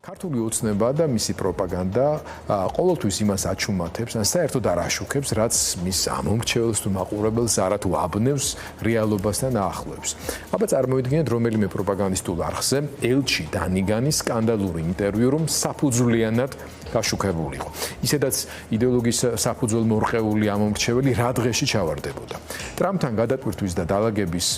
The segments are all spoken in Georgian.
ქართული ოცნება და მისი პროპაგანდა ყოველთვის იმას აჩუმათებს, ან საერთოდ არ აშუქებს, რაც მის ამომრჩეველს თუ მაყურებელს არათუ აბნევს რეალობასთან ახლებს. აბა წარმოიდგინეთ რომელიმე პროპაგანდისტულ არხზე ელჩი დანიგანის სკანდალური ინტერვიუ, რომ საფუძვლიანად გაშუქებულიყო. ისედაც იდეოლოგიის საფუძველ მორყეული ამომრჩეველი რა დღეში ჩავარდებოდა. ტრამპთან გადატვირთვის და დალაგების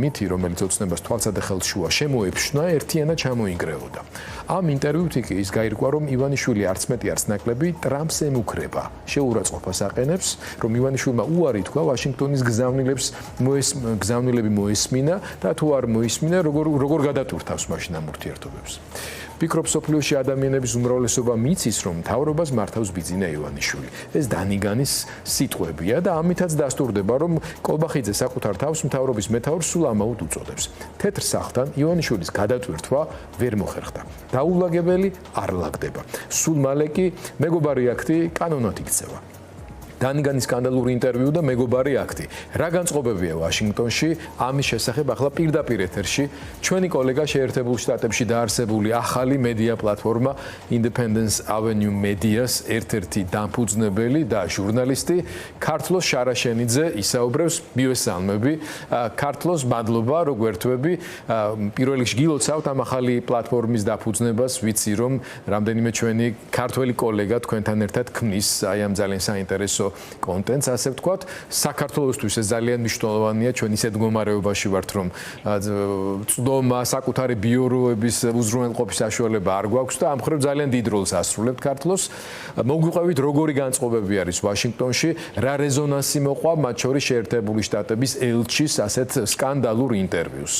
მითი, რომელიც ოცნებას თვალსადახელს შუა შემოეფშნა, ერთიანად ჩამოინგრეოდა. ამ ინტერვიუთ კი ის გაირკვა, რომ ივანიშვილი არც მეტი არც ნაკლები ტრამპს ემუქრება. შეურაცხყოფას აყენებს, რომ ივანიშვილმა უარი თქვა ვაშინგტონის გზავნილები მოესმინა და თუ არ მოისმინა, როგორ გადატვირთავს მაშინ ამ ურთიერთობებს. ფიქრობ სოფლიოში ადამიანების უმრავლესობა მიცის, რომ მთავრობას მართავს ბიძინა ივანიშვილი. ეს დანიგანის სიტყვებია და ამითაც დასტურდება, რომ კოლბახიძე საკუთარ თავს მთავრობის მეთაურს სულ ამაოდ უწოდებს. თეთრ სახლთან ივანიშვილის გადატვირთვა ვერ მოხერხდა. დაულაგებელი არ ლაგდება. სულ მალე კი მეგობარი აქტი კანონად იქცევა. დანიგანის სკანდალური ინტერვიუ და მეგობარი აქტი. რა განწყობებია ვაშინგტონში ამის შესახებ ახლა პირდაპირ ეთერში ჩვენი კოლეგა შეერთებულ შტატებში დაარსებული ახალი მედია პლატფორმა Independence Avenue Media's ერთ-ერთი დამფუძნებელი და ჟურნალისტი ქართლოს შარაშენიძე ისაუბრებს. მივესალმები. ქართლოს მადლობა, რომ გვერთვები. პირველ რიგში გილოცავთ ამ ახალი პლატფორმის დაფუძნებას. ვიცი, რომ რამდენიმე ჩვენი ქართველი კოლეგა თქვენთან ერთად ქმნის აი ამ ძალიან საინტერესო კონტენტს, ასე ვთქვათ, საქართველოსთვის ეს ძალიან მნიშვნელოვანია. ჩვენ ისეთ მდგომარეობაში ვართ, რომ წვდომა, საკუთარი ბიუროების უზრუნველყოფის საშუალება არ გვაქვს და ამ მხრივ ძალიან დიდ როლს ასრულებთ ქართლოს. მოგვიყვებით, როგორი განწყობები არის ვაშინგტონში, რა რეზონანსი მოყვა მათ შორის შეერთებული შტატების ელჩის ასეთ სკანდალურ ინტერვიუს.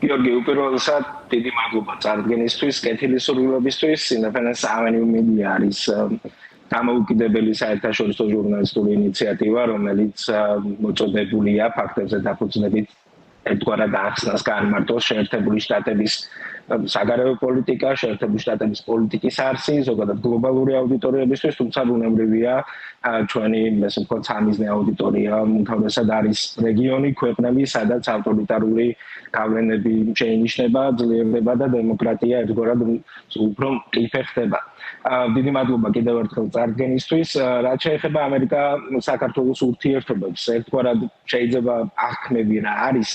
გიორგი, უპირველესად დიდი მადლობა წარდგენისთვის, კეთილისურვილობისთვის. Independence Avenue Media არის დამოუკიდებელი საერთაშორისო ჟურნალისტური ინიციატივა, რომელიც მოწოდებულია ფაქტებზე დაფუძნებით ერთგვარად ახსნას განმარტოს შეერთებული შტატების საგარეო პოლიტიკა, შეერთებული შტატების პოლიტიკის არსი, ზოგადად გლობალური აუდიტორიებისთვის, თუმცა ბუნებრივია ჩვენი ესე ვთქვათ სამიზნე აუდიტორია უმთავრესად არის რეგიონი, ქვეყნები, სადაც ავტორიტარული გავლენები შეინიშნება, ძლიერდება და დემოკრატია ერთგვარად უფრო მყიფე ხდება. დიდი მადლობა კიდევ ერთხელ წარდგენისთვის. რაც შეეხება ამერიკა-საქართველოს ურთიერთობებს, ერთგვარად შეიძლება აღქმები რა არის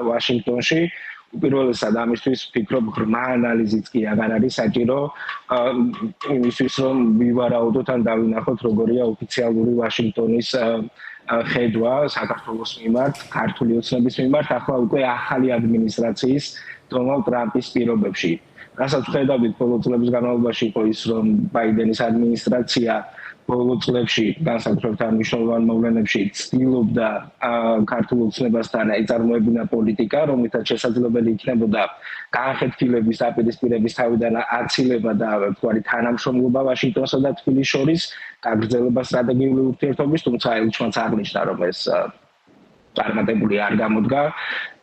ვაშინგტონში. უპირველესად ამისთვის ვფიქრობ, ღრმა ანალიზიც კი აღარ არის საჭირო იმისთვის, რომ ვივარაუდოთ ან დავინახოთ, როგორია ოფიციალური ვაშინგტონის ხედვა საქართველოს მიმართ, ქართული ოცნების მიმართ, ახლა უკვე ახალი ადმინისტრაციის დონალდ ტრამპის პირობებში. რასაც ვხედავთ ბოლო წლების განმავლობაში იყო ის, რომ ბაიდენის ადმინისტრაცია ბოლო წლებში განსაკუთრებით ამ მნიშვნელოვან მოვლენებში ცდილობდა ქართულ ოცნებასთან ეწარმოებინა პოლიტიკა, რომლითაც შესაძლებელი იქნებოდა განხეთქილების დაპირისპირების თავიდან აცილება და ვთქვათ თანამშრომლობა ვაშინგტონსა და თბილისის შორის, გაგრძელება სტრატეგიული ურთიერთობის, თუმცა ელჩმანს აღნიშნა, რომ ეს წარმატებული არ გამოდგა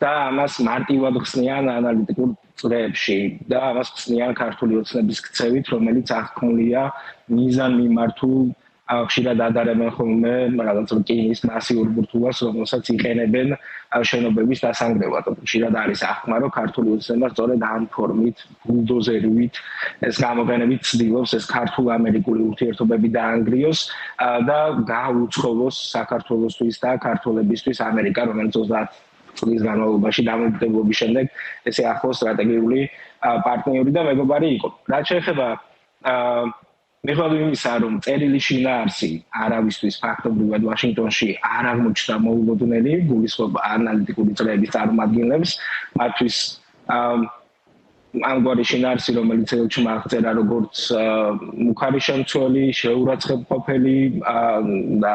და ამას მარტივად ხსნიან ანალიტიკურ წრეებში და ამას ხსნიან ქართული ოცნების ქცევით, რომელიც აღქმულია მიზანმიმართულ ხშირად ადარებენ ხოლმე რაღაც რკინის მასიურ ბურთულას, რომელსაც იყენებენ შენობების დასანგრევად. ხშირად არის აღქმა, რომ ქართული ოცნება სწორედ ამ ფორმით, ბულდოზერით ეს გამოყენებით ცდილობს ეს ქართულ-ამერიკული ურთიერთობები დაანგრიოს და გაუცხოვოს საქართველოსთვის და ქართველებისთვის ამერიკა, რომელიც 30 წლის განმავლობაში დამოუკიდებლობის შემდეგ ესე ახლო სტრატეგიული პარტნიორი და მეგობარი იყო. რაც შეეხება მიუხედავად იმისა, რომ წერილი შინაარსი არავისთვის ფაქტობრივად ვაშინგტონში არ აღმოჩნდა მოულოდნელი, გულისხმობ ანალიტიკური წრეების წარმომადგენლებს, მათთვის ამგვარი შინაარსი, რომელიც ელჩმა აღწერა როგორც მუქარი შემცველი, შეურაცხყოფელი და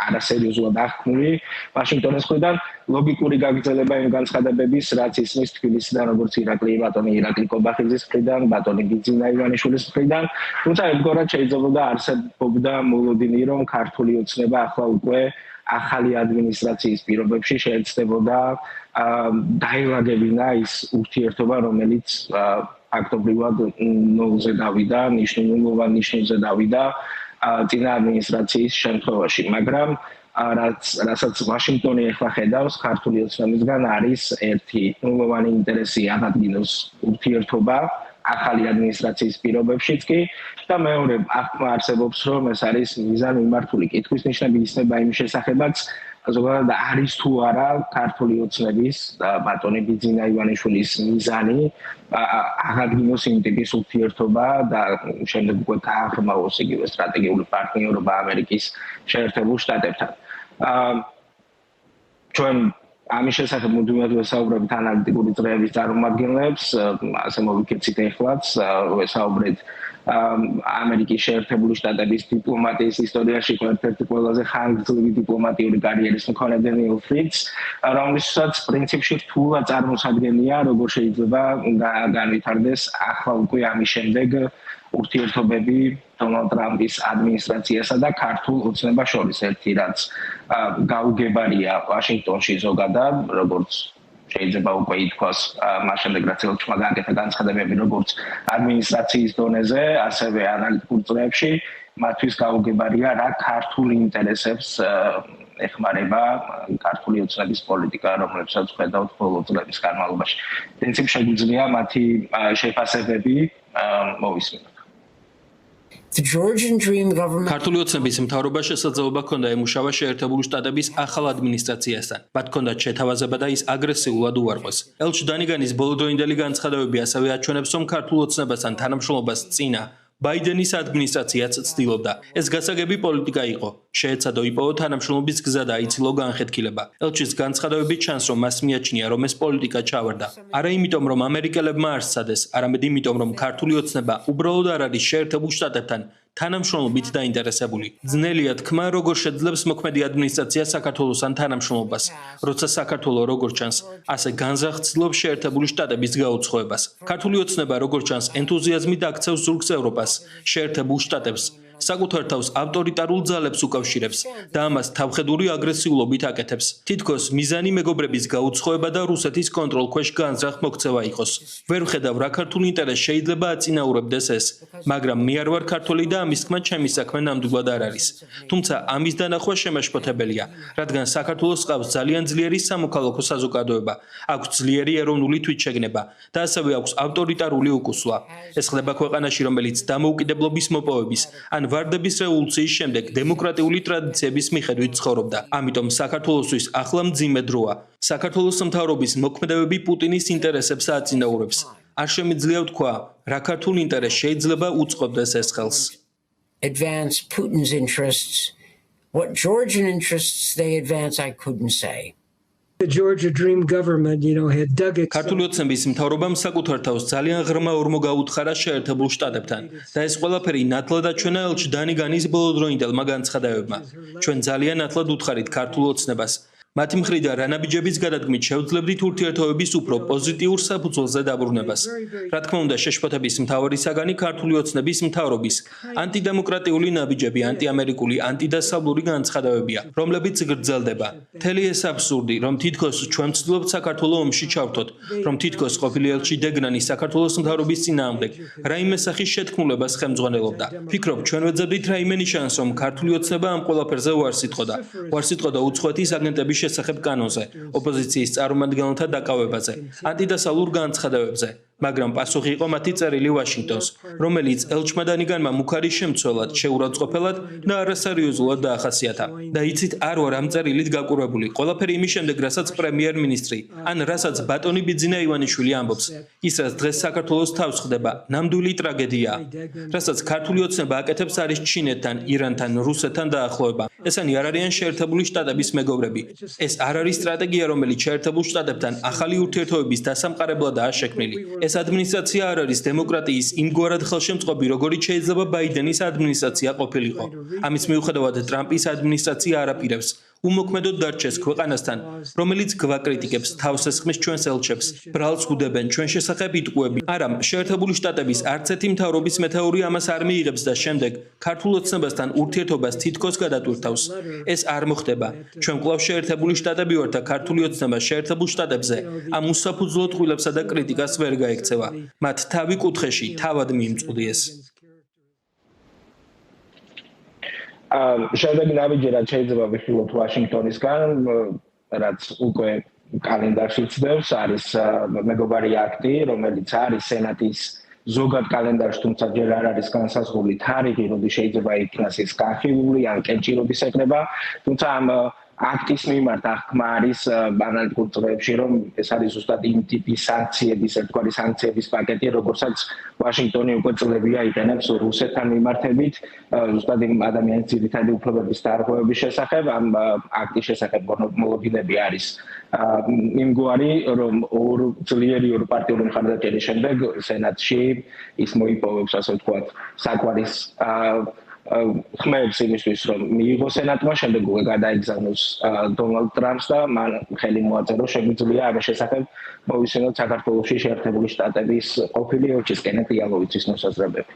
არასერიოზულად აღქმული ვაშინგტონის მხრიდან ლოგიკური გაგრძელება იმ განცხადებების, რაც ისმის თბილისიდან, როგორც ირაკლი კობახიძის მხრიდან, ბატონი ბიძინა ივანიშვილის მხრიდან, თუმცა ერთგვარად შეიძლებოდა არსებობდა მოლოდინი, რომ ქართული ოცნება ახლა უკვე ახალი ადმინისტრაციის პირობებში შეეცდებოდა დაილაგებინა ის ურთიერთობა, რომელიც ფაქტობრივად ნულზე დავიდა, მნიშვნელოვან ნიშნულზე დავიდა წინა ადმინისტრაციის შემთხვევაში, მაგრამ რასაც ვაშინგტონი ახლა ხედავს ქართული ოცნებისგან არის ერთი ნულოვანი ინტერესი აღადგინოს ურთიერთობა ახალი ადმინისტრაციის პირობებშიც კი და მეორე აღქმა არსებობს რომ ეს არის მიზანმიმართული კითხვის ნიშნები ისნება იმ შესახებაც ზოგადად არის თუ არა ქართული ოცნების და ბატონი ბიძინა ივანიშვილის მიზანი აღადგინოს იმ ტიპის ურთიერთობა და შემდეგ უკვე გააღრმავოს იგივე სტრატეგიული პარტნიორობა ამერიკის შეერთებულ შტატებთან. ჩვენ ამის შესახებ მუდმივად ვესაუბრებთ ანალიტიკური წრეების წარმომადგენლებს, ასე მოვიქცეთ ეხლაც, ვესაუბრეთ ამერიკის შეერთებული შტატების დიპლომატიის ისტორიაში ერთ-ერთი ყველაზე ხანგრძლივი დიპლომატიური კარიერის მქონე დენიელ ფრიდს, რომელსაც პრინციპში რთულად წარმოსადგენია, როგორ შეიძლება განვითარდეს ახლა უკვე ამის შემდეგ ურთიერთობები დონალდ ტრამპის ადმინისტრაციასა და ქართულ ოცნებას შორის, ერთი რაც გაუგებარია ვაშინგტონში ზოგადად, როგორც შეიძლება უკვე ითქვას, მას შემდეგ რაც ელჩმა გააკეთა განცხადებები როგორც ადმინისტრაციის დონეზე, ასევე ანალიტიკურ წრეებში, მათთვის გაუგებარია რა ქართულ ინტერესებს ეხმარება ქართული ოცნების პოლიტიკა, რომლებსაც ხედავთ ბოლო წლების განმავლობაში. პრინციპში შეგვიძლია მათი შეფასებები მოვისმინოთ. ქართული ოცნების მთავრობა შესაძლებლობა ჰქონდა ემუშავა შეერთებული შტატების ახალ ადმინისტრაციასთან. მათ ჰქონდათ შეთავაზება და ის აგრესიულად უარყვეს. ელჩ დანიგანის ბოლოდროინდელი განცხადებები ასევე აჩვენებს, რომ ქართულ ოცნებასთან თანამშრომლობას წინა ბაიდენის ადმინისტრაციაც ცდილობდა. ეს გასაგები პოლიტიკა იყო. შეეცადო იპოვო თანამშრომლობის გზა და აიცილო განხეთქილება. ელჩის განცხადებებით ჩანს, რომ მას მიაჩნია, რომ ეს პოლიტიკა ჩავარდა. არა იმიტომ, რომ ამერიკელებმა არ სცადეს, არამედ იმიტომ, რომ ქართული ოცნება უბრალოდ არ არის შეერთებულ შტატებთან თანამშრომლობით დაინტერესებული. ძნელია თქმა, როგორ შეძლებს მოქმედი ადმინისტრაცია საქართველოსთან თანამშრომლობას, როცა საქართველოს როგორც ჩანს, ასე განზრახ-ცდილობს შეერთებული შტატების გაუცხოებას. ქართული ოცნება როგორც ჩანს, ენთუზიაზმით აქცევს ზურგს ევროპას, შეერთებულ შტატებს, საკუთარ თავს ავტორიტარულ ძალებს უკავშირებს და ამას თავხედური აგრესიულობით აკეთებს. თითქოს მიზანი მეგობრების გაუცხოება და რუსეთის კონტროლქვეშ განზრახ მოქცევა იყოს. ვერ ვხედავ რა ქართული ინტერესი შეიძლება აწინაურებდეს ეს, მაგრამ მე არ ვარ ქართველი და ამის თქმა ჩემი საქმე ნამდვილად არ არის. თუმცა ამის დანახვა შემაშფოთებელია, რადგან საქართველოს ყავს ძალიან ძლიერი სამოქალაქო საზოგადოება, აქვს ძლიერი ეროვნული თვითშეგნება და ასევე აქვს ავტორიტარული უკუსლა. ეს ხდება ქვეყანაში, რომელიც დამოუკიდებლობის მოპოვების ან ვარდების რევოლუციის შემდეგ დემოკრატიული ტრადიციების მიხედვით ცხოვრობდა. ამიტომ საქართველოსთვის ახლა მძიმე დროა. საქართველოს მთავრობის მოქმედებები პუტინის ინტერესებს აწინაურებს. არ შემიძლია ვთქვა, რა ქართულ ინტერესს შეიძლება უწყობდეს ეს ხელს. Advance Putin's interests. What Georgian interests they advance, I couldn't say. The Georgia Dream government, had dug it. ქართული ოცნების მთავრობამ საკუთარ თავს ძალიან ღრმა ორმო გაუთხარა შეერთებულ შტატებთან და ეს ყველაფერი ნათლად აჩვენა ელჩ დანიგანის ბოლოდროინდელმა განცხადებებმა. ჩვენ ძალიან ნათლად უთხარით ქართულ ოცნებას. მათი მხრიდან რანაბიჯების გადადგმით შევძლებდით ურთიერთობების უფრო პოზიტიურ საფუძველზე დაბრუნებას. რა თქმა უნდა, შეშფოთების მთავარი საგანი ქართული ოცნების მთავრობის ანტიდემოკრატიული ნაბიჯები, ანტიამერიკული, ანტიდასავლური განცხადებებია, რომლებიც გრძელდება. მთელი ეს აბსურდი, რომ თითქოს ჩვენ ვცდილობთ საქართველოს ომში ჩავთოთ, რომ თითქოს ყოფილი ელჩი დეგნანი საქართველოს მთავრობის წინააღმდეგ რაიმე სახის შეთქმულებას ხელმძღვანელობდა. ფიქრობ, ჩვენ ვეძებდით რაიმე ნიშანს, რომ ქართული ოცნება ამ ყველაფერზე უარს იტყოდა უცხოეთის აგენტების შესახებ კანონზე, ოპოზიციის წარმომადგენელთა დაკავებაზე, ანტიდასავლურ განცხადებებზე, მაგრამ პასუხი იყო მათი წერილი ვაშინგტონს, რომელიც ელჩმა დანიგანმა მუქარი შემცველად, შეურაცხყოფელად და არასერიოზულად დაახასიათა. და იცით, არ ვარ ამ წერილით გაკურებული. ყველაფერი იმის შემდეგ, რასაც პრემიერ-მინისტრი, ან რასაც ბატონი ბიძინა ივანიშვილი ამბობს, ის რაც დღეს საქართველოს თავს ხდება, ნამდვილი ტრაგედიაა. რასაც ქართული ოცნება აკეთებს არის ჩინეთთან, ირანთან, რუსეთთან დაახლოება. ესენი არ არიან შეერთებული შტატების მეგობრები. ეს არ არის სტრატეგია, რომელიც შეერთებულ შტატებთან ახალი ურთიერთობების დასამყარებლადაა შექმნილი. ეს ადმინისტრაცია არ არის დემოკრატიის იმგვარად ხელშემწყობი, როგორიც შეიძლება ბაიდენის ადმინისტრაცია ყოფილიყო. ამის მიუხედავად ტრამპის ადმინისტრაცია არ აპირებს უმოქმედოდ დარჩეს ქვეყანასთან, რომელიც გვაკრიტიკებს, თავს ესხმის ჩვენს ელჩებს, ბრალს გუდებენ ჩვენ შესახებ იტყუები. არა, შეერთებული შტატების არც ერთი მთავრობის მეთაური ამას არ მიიღებს და შემდეგ ქართულ ოცნებასთან ურთიერთობას თითქოს გადატვირთავს. ეს არ მოხდება. ჩვენ კვლავ შეერთებული შტატები ვართ და ქართული ოცნება შეერთებულ შტატებზე ამ უსაფუძვლო ტყუილებსა და კრიტიკას ვერ გაექცევა. მათ თავი კუთხეში თავად მიიმწყვდიეს. შემდეგ ნაბიჯი რაც შეიძლება ვიხილოთ ვაშინგტონისგან, რაც უკვე კალენდარში ცდებს, არის მეგობარი აქტი, რომელიც არის სენატის ზოგად კალენდარში, თუმცა ჯერ არ არის განსაზღვრული თარიღი, როდის შეიძლება იქნას ეს განხილული ან კენჭირობის ეკრება, თუმცა ამ აქტის მიმართ აღქმა არის ანალიტიკურ წრეებში, რომ ეს არის ზუსტად იმ ტიპის სანქციების, ერთგვარი სანქციების პაკეტი, როგორცაც ვაშინგტონი უკვე წლებია იყენებს რუსეთთან მიმართებით, ზუსტად იმ ადამიანის ძირითადი უფლებების დარღვევების შესახებ, ამ აქტის შესახებ მოლოდინები არის იმგვარი, რომ ძლიერი ორ პარტიული მხარდაჭერის შემდეგ სენატში ის მოიპოვებს, ასე ვთქვათ, საკვარის ხმებს იმისთვის, რომ მიიღო სენატმა, შემდეგ უკვე გადაიგზავნოს დონალდ ტრამპს და მან ხელი მოაწეროს, შეგვიძლია ამის შესახებ მოვისმინოთ საქართველოში შეერთებული შტატების ყოფილი ელჩის კენეთ იალოვიცის მოსაზრებები.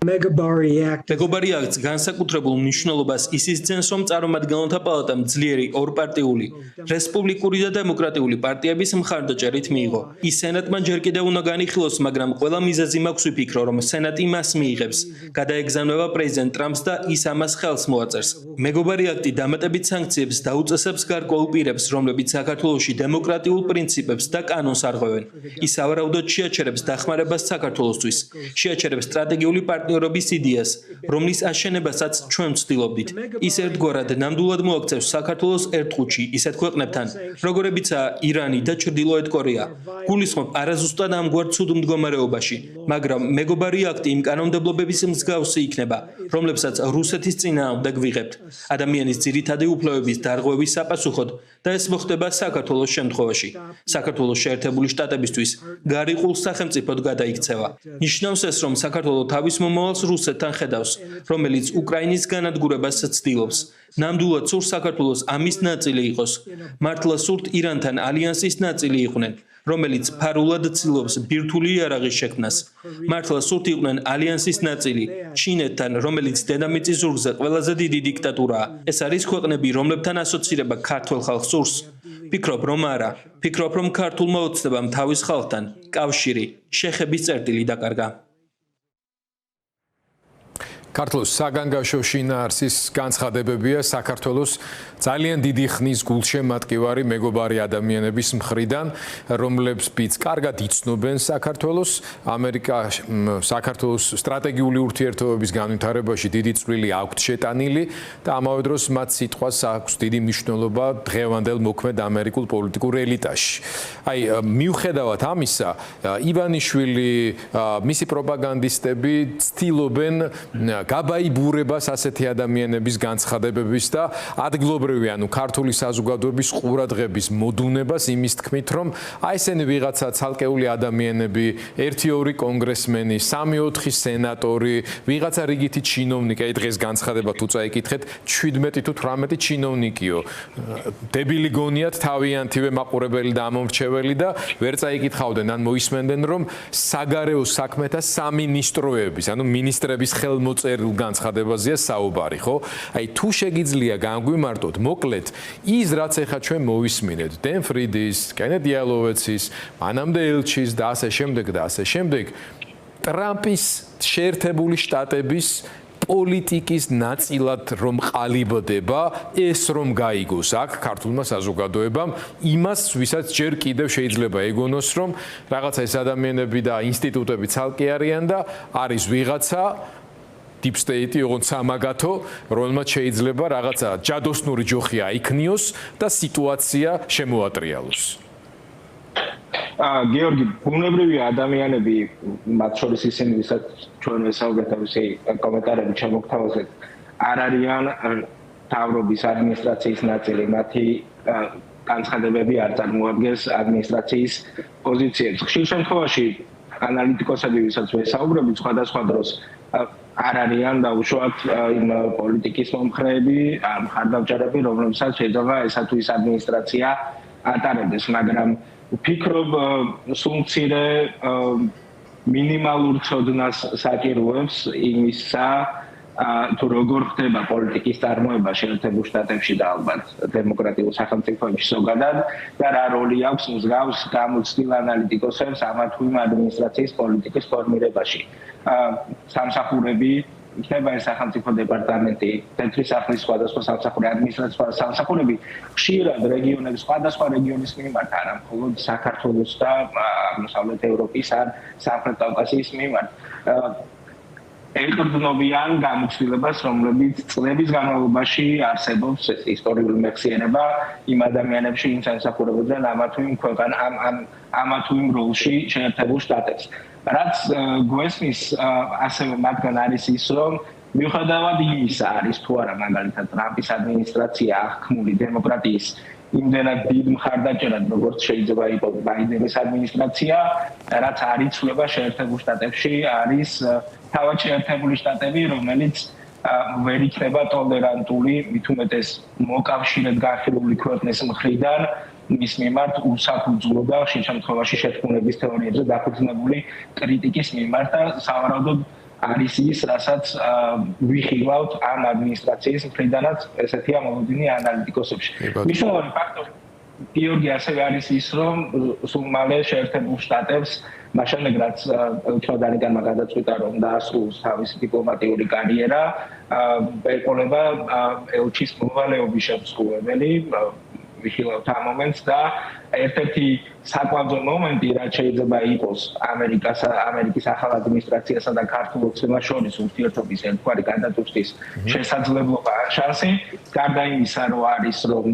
მეგობარი აქტს განსაკუთრებულ მნიშვნელობას ისიც ძენს, რომ წარმომადგენელთა პალატამ ძლიერი ორპარტიული, რესპუბლიკური და დემოკრატიული პარტიების მხარდაჭერით მიიღო. ის სენატმა ჯერ კიდევ უნდა განიხილოს, მაგრამ ყველა მიზეზი მაქვს ვიფიქრო, რომ სენატი მას მიიღებს. გადაეგზავნება პრეზიდენტ ტრამპს და ის ამას ხელს მოაწერს. მეგობარი აქტი დამატებით სანქციებს დაუწესებს გარკვეულ პირებს, რომლებიც საქართველოში დემოკრატიულ პრინციპებს და კანონს არღვევენ. ის სავარაუდოდ შეაჩერებს დახმარებას საქართველოსთვის. შეაჩერებს სტრატეგიული პარტნიორობის იდეას, რომლის აშენებასაც ჩვენ ვცდილობდით. ის ერთგვარად ნამდვილად მოაქცევს საქართველოს ერთ ყუთში ისეთ ქვეყნებთან, როგორებიცაა ირანი და ჩრდილოეთ კორეა. გულისხმობ არაზუსტად ამგვარ ცუდ მდგომარეობაში, მაგრამ მეგობარი აქტი იმ კანონმდებლობების მსგავსი იქნება, რომლებსაც რუსეთის წინააღმდეგ ვიღებთ. ადამიანის ძირითადი უფლებების დარღვევის საპასუხოდ და ეს მოხდება საქართველოს შემთხვევაში. საქართველოს შეერთებული შტატებისთვის გარიყულ სახელმწიფოდ გადაიქცევა. ნიშნავს ეს, რომ საქართველო თავის მომავალს რუსეთთან ხედავს, რომელიც უკრაინის განადგურებას ცდილობს. ნამდვილად სურს საქართველოს ამის ნაწილი იყოს. მართლა სურთ ირანთან ალიანსის ნაწილი იყვნენ, რომელიც ფარულად ცდილობს ბირთვული იარაღის შექმნას. მართლა სურთ იყვნენ ალიანსის ნაწილი ჩინეთთან, რომელიც დედამიწის ზურგზე ყველაზე დიდი დიქტატურაა. ეს არის ქვეყნები, რომლებთან ასოცირება ქართველ ხალხს სურს. ფიქრობ, რომ არა. ფიქრობ, რომ ქართულმა ოცნებამ თავის ხალხთან კავშირი, შეხების წერტილი დაკარგა. ქართლის საგანგაშო შინაარსის განცხადებებია საქართველოს ძალიან დიდი ხნის გულშემატკივარი მეგობარი ადამიანების მხრიდან, რომლებიც კარგად იცნობენ საქართველოს, საქართველოს სტრატეგიული ურთიერთობების განვითარებაში დიდი წვლილი აქვთ შეტანილი და ამავე დროს მათ სიტყვას აქვს დიდი მნიშვნელობა დღევანდელ მოქმედ ამერიკულ პოლიტიკურ ელიტაში. აი, მიუხედავად ამისა, ივანიშვილი, მისი პროპაგანდისტები ცდილობენ გაბაიბურებას ასეთი ადამიანების განცხადებების და ადგილობრივი, ანუ ქართული საზოგადოების ყურადღების მოდუნებას იმის თქმით, რომ აი ესენი ვიღაცა ცალკეული ადამიანები, 1-2 კონგრესმენი, 3-4 სენატორი, ვიღაცა რიგითი ჩინოვნიკი, აი დღეს განცხადება თუ წაიკითხეთ, 17 თუ 18 ჩინოვნიკიო. დებილი გონიათ თავიანთივე მაყურებელი და ამომრჩეველი და ვერ წაიკითხავდნენ, ან მოისმენდნენ, რომ საგარეო საქმეთა სამინისტროების, ანუ მინისტრების ხელმოწერილ განცხადებაზეა საუბარი, ხო? აი თუ შეგიძლია განგვიმარტოთ, მოკლედ ის რაც ახლა ჩვენ მოვისმინეთ, დენ ფრიდის, კენეთ იალოვეცის, მანამდე ელჩის და ასე შემდეგ და ასე შემდეგ, ტრამპის შეერთებული შტატების პოლიტიკის ნაწილად რომ ყალიბდება, ეს რომ გაიგოს აქ ქართულმა საზოგადოებამ, იმას ვისაც ჯერ კიდევ შეიძლება ეგონოს, რომ რაღაცა ეს ადამიანები და ინსტიტუტები ცალკე არიან და არის ვიღაცა deep state-ი, ოღონდ სამაგათო, რომელმაც შეიძლება რაღაცა ჯადოსნური ჯოხი აიქნიოს და სიტუაცია შემოატრიალოს. გიორგი, ბუნებრივი ადამიანები, მათ შორის ისინი, ვისაც ჩვენ ვესაუბრეთ ამისი კომენტარები ჩამოგთავაზეთ, არ არიან მთავრობის ადმინისტრაციის ნაწილი, მათი განცხადებები არ წარმოადგენს ადმინისტრაციის პოზიციებს. ხშირ შემთხვევაში ანალიტიკოსები, ვისაც ვესაუბრებით სხვადასხვა დროს, არ არიან დაუშვათ იმ პოლიტიკის მომხრეები, მხარდამჭერები, რომლებსაც შეიძლება ესა თუ ის ადმინისტრაცია ატარებდეს, მაგრამ ვფიქრობ, სულ მცირე მინიმალურ ცოდნას საჭიროებს იმისა, თუ როგორ ხდება პოლიტიკის წარმოება შეერთებულ შტატებში და ალბათ დემოკრატიულ სახელმწიფოებში ზოგადად და რა როლი აქვს მსგავს გამოცდილ ანალიტიკოსებს ამა თუ იმ ადმინისტრაციის პოლიტიკის ფორმირებაში. სამსახურები იქნება ეს სახელმწიფო დეპარტამენტი, ცენტრის სახლის სხვადასხვა სამსახური ადმინისტრაციული სამსახურები ხშირად რეგიონების სხვადასხვა რეგიონის მიმართ, არა მხოლოდ საქართველოს და აღმოსავლეთ ევროპის ან სამხრეთ კავკასიის მიმართ ეკრძნობიან გამოცდილებას, რომლებიც წლების განმავლობაში არსებობს ისტორიული მეხსიერება იმ ადამიანებში, ვინც ემსახურებოდნენ ამა თუ იმ ამა თუ იმ როლში შეერთებულ შტატებს. რაც გვესმის, ასევე მათგან არის ის, რომ მიუხედავად იმისა არის თუ არა მაგალითად ტრამპის ადმინისტრაცია აღქმული დემოკრატიის იმდენად დიდ მხარდაჭერად, როგორც შეიძლება იყოს ბაიდენის ადმინისტრაცია, რაც არ იცვლება შეერთებულ შტატებში, არის თავად შეერთებული შტატები, რომელიც ვერ იქნება ტოლერანტული, მით უმეტეს მოკავშირედ განხილული ქვეყნის მხრიდან მის მიმართ უსაფუძვლო და ხშირ შემთხვევაში შეთქმულების თეორიებზე დაფუძნებული კრიტიკის მიმართ და სავარაუდოდ არის ის, რასაც ვიხილავთ ამ ადმინისტრაციის მხრიდანაც ესეთია მოლოდინი ანალიტიკოსებში. მნიშვნელოვანი ფაქტორი გიორგი ასევე არის ის, რომ სულ მალე შეერთებულ შტატებს მაშინ რაც ელჩოდანიგანმა გადაწყვიტა, რომ დაასრულოს თავისი დიპლომატიური კარიერა, ეყოლება ელჩის მოვალეობის შემსრულებელი, ვიხილავთ ამ მომენტს და ერთ-ერთი საკვანძო მომენტი, რაც შეიძლება იყოს ამერიკის ახალ ადმინისტრაციასა და ქართულ ოცნებას შორის ურთიერთობის ერთგვარი გადაწყვეტის შესაძლებლობა ან შანსი, გარდა იმისა, რომ არის რომ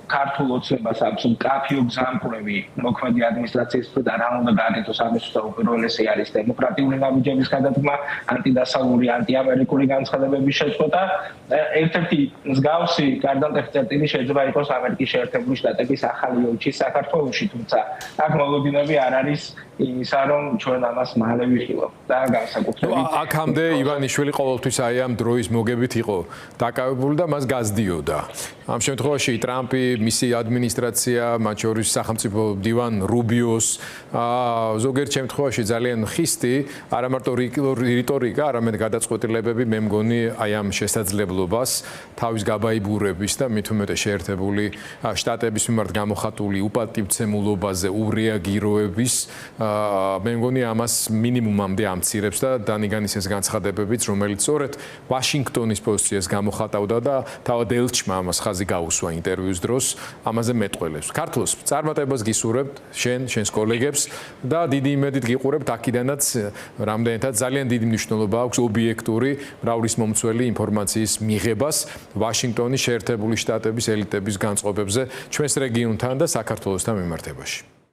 ქართულ ოცნებას აქვს მკაფიო გზამკვლევი მოქმედი ადმინისტრაციის მხრიდან რა უნდა გააკეთოს ამისათვის უპირველესი არის დემოკრატიული ნაბიჯების გადადგმა, ანტიდასავლური, ანტიამერიკული განცხადებების შეწყვეტა. ერთ-ერთი მსგავსი გარდამტეხი წერტილი შეიძლება იყოს ამერიკის შეერთებული შტატების ახალი ელჩი საქართველოში, თუმცა აქ მოლოდინები არ არის იმისა, რომ ჩვენ ამას მალე ვიხილავთ და განსაკუთრებით აქამდე ივანიშვილი ყოველთვის აი ამ დროის მოგებით იყო დაკავებული და მას გაზდიოდა. ამ შემთხვევაში ტრამპი, მისი ადმინისტრაცია, მათ შორის სახელმწიფო მდივან რუბიოს, ზოგიერთ შემთხვევაში ძალიან ხისტი, არა მარტო რიტორიკა, არამედ გადაწყვეტილებები, მე მგონი აი ამ შესაძლებლობას თავის გაბაიბურების და მით უმეტეს შეერთებული შტატების მიმართ გამოხატული უპატივცემულობაზე ურეაგიროების მე მგონი ამას მინიმუმამდე ამცირებს და დანიგანის ეს განცხადებებიც, რომელიც სწორედ ვაშინგტონის პოზიციას გამოხატავდა და თავად ელჩმა ამას ხაზი გაუსვა ინტერვიუს დროს, ამაზე მეტყველებს. ქართლოს წარმატებას გისურვებთ შენს კოლეგებს და დიდი იმედით გიყურებთ აქედანაც რამდენადაც ძალიან დიდი მნიშვნელობა აქვს ობიექტური მრავლისმომცველი ინფორმაციის მიღებას ვაშინგტონის შეერთებული შტატების ელიტების განწყობებზე ჩვენს რეგიონთან და საქართველოსთან მიმართებაში.